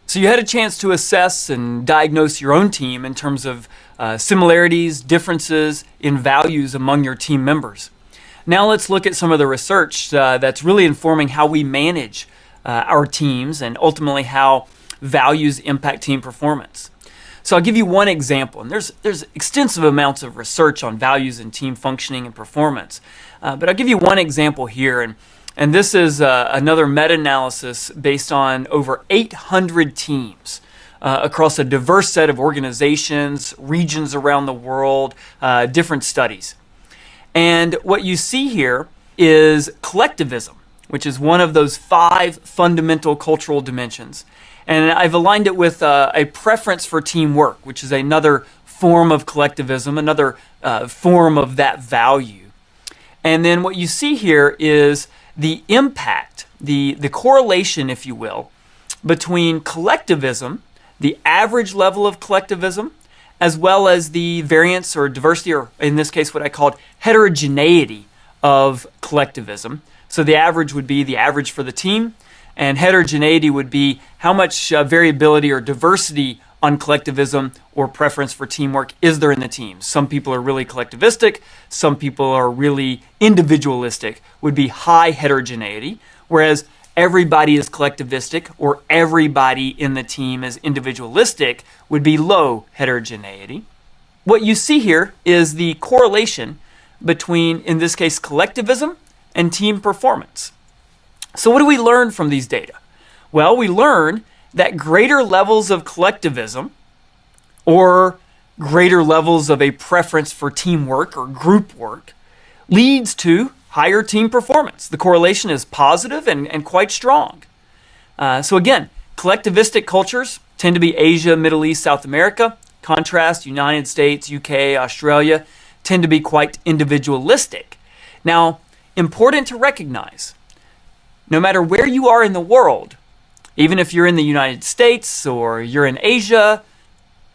So you had a chance to assess and diagnose your own team in terms of similarities, differences in values among your team members. Now let's look at some of the research that's really informing how we manage our teams and ultimately how values impact team performance. So I'll give you one example, and there's extensive amounts of research on values and team functioning and performance, but I'll give you one example here, and this is another meta-analysis based on over 800 teams across a diverse set of organizations, regions around the world, different studies. And what you see here is collectivism, which is one of those 5 fundamental cultural dimensions. And I've aligned it with a preference for teamwork, which is another form of collectivism, another form of that value. And then what you see here is the impact, the correlation, if you will, between collectivism, the average level of collectivism, as well as the variance or diversity, or in this case what I called heterogeneity of collectivism. So the average would be the average for the team, and heterogeneity would be how much variability or diversity on collectivism or preference for teamwork is there in the team. Some people are really collectivistic, some people are really individualistic, would be high heterogeneity, whereas everybody is collectivistic or everybody in the team is individualistic would be low heterogeneity. What you see here is the correlation between, in this case, collectivism and team performance. So what do we learn from these data? Well, we learn that greater levels of collectivism or greater levels of a preference for teamwork or group work leads to higher team performance. The correlation is positive and quite strong. So again, collectivistic cultures tend to be Asia, Middle East, South America. Contrast, United States, UK, Australia tend to be quite individualistic. Now, important to recognize, no matter where you are in the world, even if you're in the United States or you're in Asia,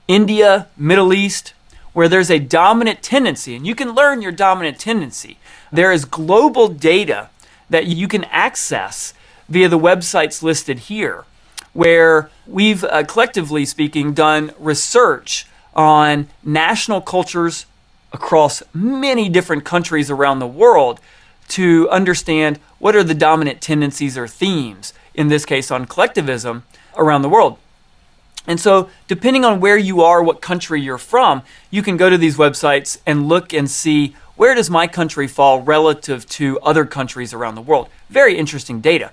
India, Middle East, where there's a dominant tendency, and you can learn your dominant tendency, there is global data that you can access via the websites listed here, where we've, collectively speaking, done research on national cultures across many different countries around the world to understand what are the dominant tendencies or themes, in this case on collectivism, around the world. And so depending on where you are, what country you're from, you can go to these websites and look and see where does my country fall relative to other countries around the world. Very interesting data.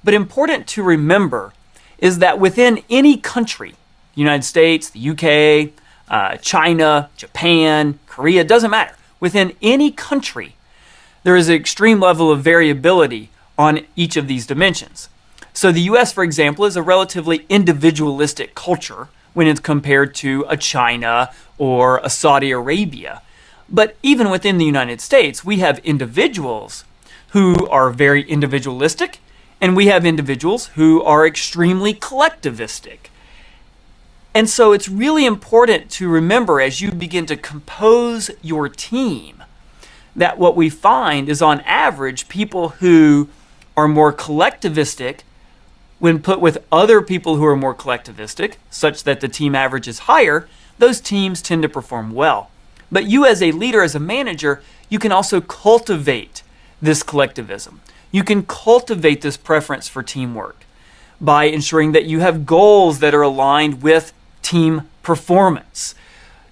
But important to remember is that within any country, United States, the UK, China, Japan, Korea, doesn't matter. Within any country, there is an extreme level of variability on each of these dimensions. So the US, for example, is a relatively individualistic culture when it's compared to a China or a Saudi Arabia. But even within the United States, we have individuals who are very individualistic, and we have individuals who are extremely collectivistic. And so it's really important to remember as you begin to compose your team that what we find is on average people who are more collectivistic when put with other people who are more collectivistic, such that the team average is higher, those teams tend to perform well. But you as a leader, as a manager, you can also cultivate this collectivism. You can cultivate this preference for teamwork by ensuring that you have goals that are aligned with team performance.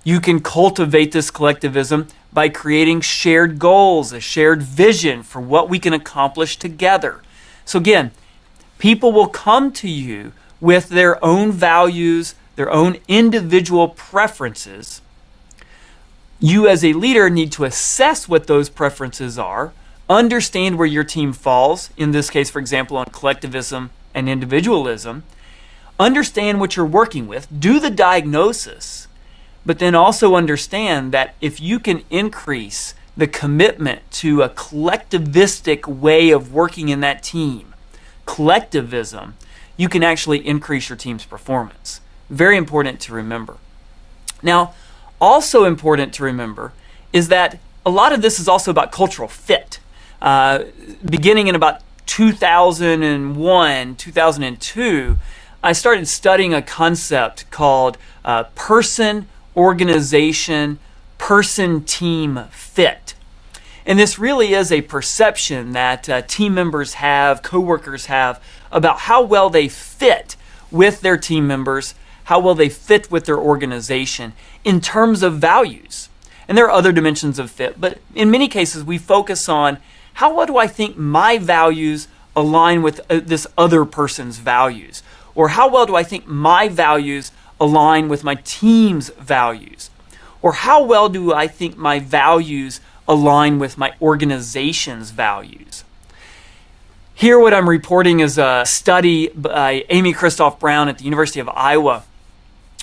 You can cultivate this collectivism by creating shared goals, a shared vision for what we can accomplish together. So again, people will come to you with their own values, their own individual preferences. You as a leader need to assess what those preferences are, understand where your team falls, in this case, for example, on collectivism and individualism, understand what you're working with, do the diagnosis, but then also understand that if you can increase the commitment to a collectivistic way of working in that team, collectivism, you can actually increase your team's performance. Very important to remember. Now, also important to remember is that a lot of this is also about cultural fit. Beginning in about 2001, 2002, I started studying a concept called person, organization, person-team fit. And this really is a perception that team members have, coworkers have, about how well they fit with their team members, how well they fit with their organization in terms of values. And there are other dimensions of fit, but in many cases we focus on how well do I think my values align with this other person's values? Or how well do I think my values align with my team's values? Or how well do I think my values align with my organization's values? Here what I'm reporting is a study by Amy Christoph Brown at the University of Iowa,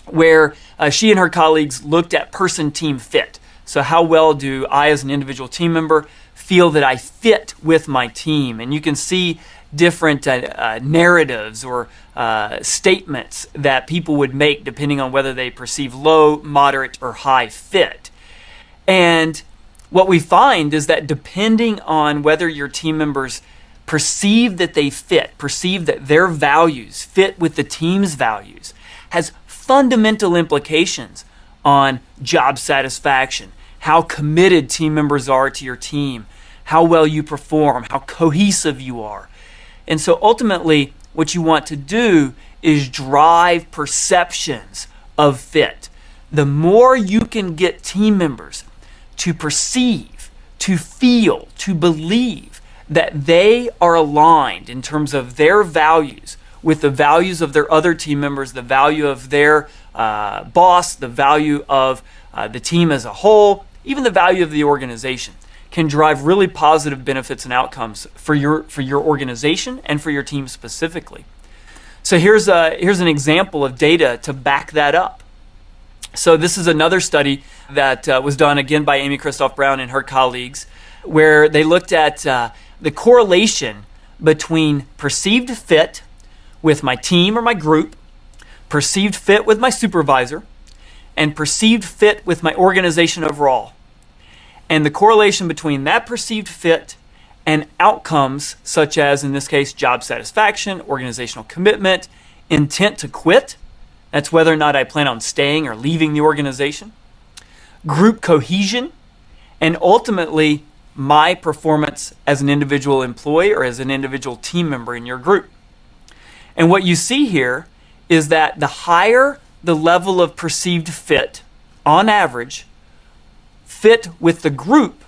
where she and her colleagues looked at person-team fit. So how well do I as an individual team member feel that I fit with my team? And you can see different narratives or statements that people would make depending on whether they perceive low, moderate, or high fit. And what we find is that depending on whether your team members perceive that they fit, perceive that their values fit with the team's values, has fundamental implications on job satisfaction, how committed team members are to your team, how well you perform, how cohesive you are. And so ultimately, what you want to do is drive perceptions of fit. The more you can get team members to perceive, to feel, to believe that they are aligned in terms of their values with the values of their other team members, the value of their boss, the value of the team as a whole, even the value of the organization, can drive really positive benefits and outcomes for your organization and for your team specifically. So here's an example of data to back that up. So this is another study that was done again by Amy Christoph Brown and her colleagues, where they looked at the correlation between perceived fit with my team or my group, perceived fit with my supervisor, and perceived fit with my organization overall. And the correlation between that perceived fit and outcomes, such as, in this case, job satisfaction, organizational commitment, intent to quit, that's whether or not I plan on staying or leaving the organization, group cohesion, and ultimately my performance as an individual employee or as an individual team member in your group. And what you see here is that the higher the level of perceived fit, on average, fit with the group,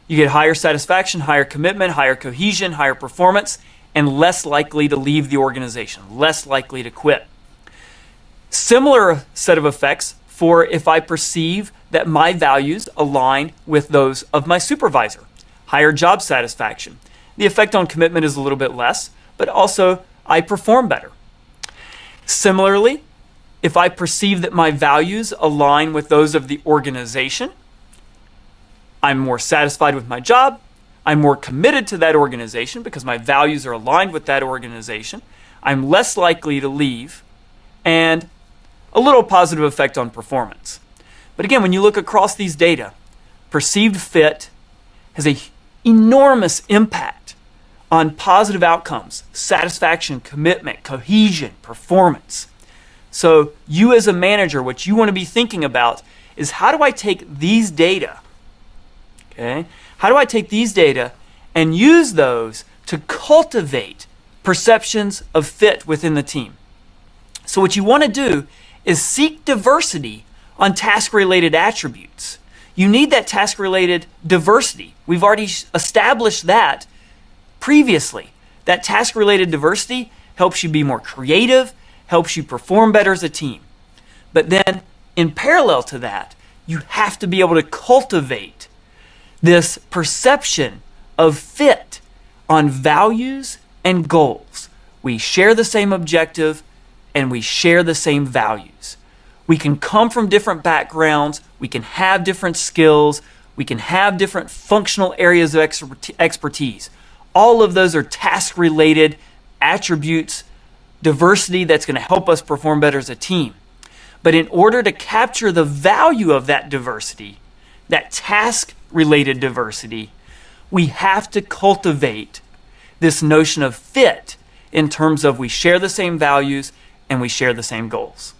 you get higher satisfaction, higher commitment, higher cohesion, higher performance, and less likely to leave the organization, less likely to quit. Similar set of effects for if I perceive that my values align with those of my supervisor. Higher job satisfaction. The effect on commitment is a little bit less, but also I perform better. Similarly, if I perceive that my values align with those of the organization, I'm more satisfied with my job, I'm more committed to that organization because my values are aligned with that organization, I'm less likely to leave, and a little positive effect on performance. But again, when you look across these data, perceived fit has an enormous impact on positive outcomes, satisfaction, commitment, cohesion, performance. So you as a manager, what you want to be thinking about is how do I take these data, okay? How do I take these data and use those to cultivate perceptions of fit within the team? So what you want to do is seek diversity on task-related attributes. You need that task-related diversity. We've already established that previously. That task-related diversity helps you be more creative, helps you perform better as a team. But then, in parallel to that, you have to be able to cultivate this perception of fit on values and goals. We share the same objective and we share the same values. We can come from different backgrounds, we can have different skills, we can have different functional areas of expertise. All of those are task-related attributes, diversity that's going to help us perform better as a team. But in order to capture the value of that diversity, that task-related diversity, we have to cultivate this notion of fit in terms of we share the same values and we share the same goals.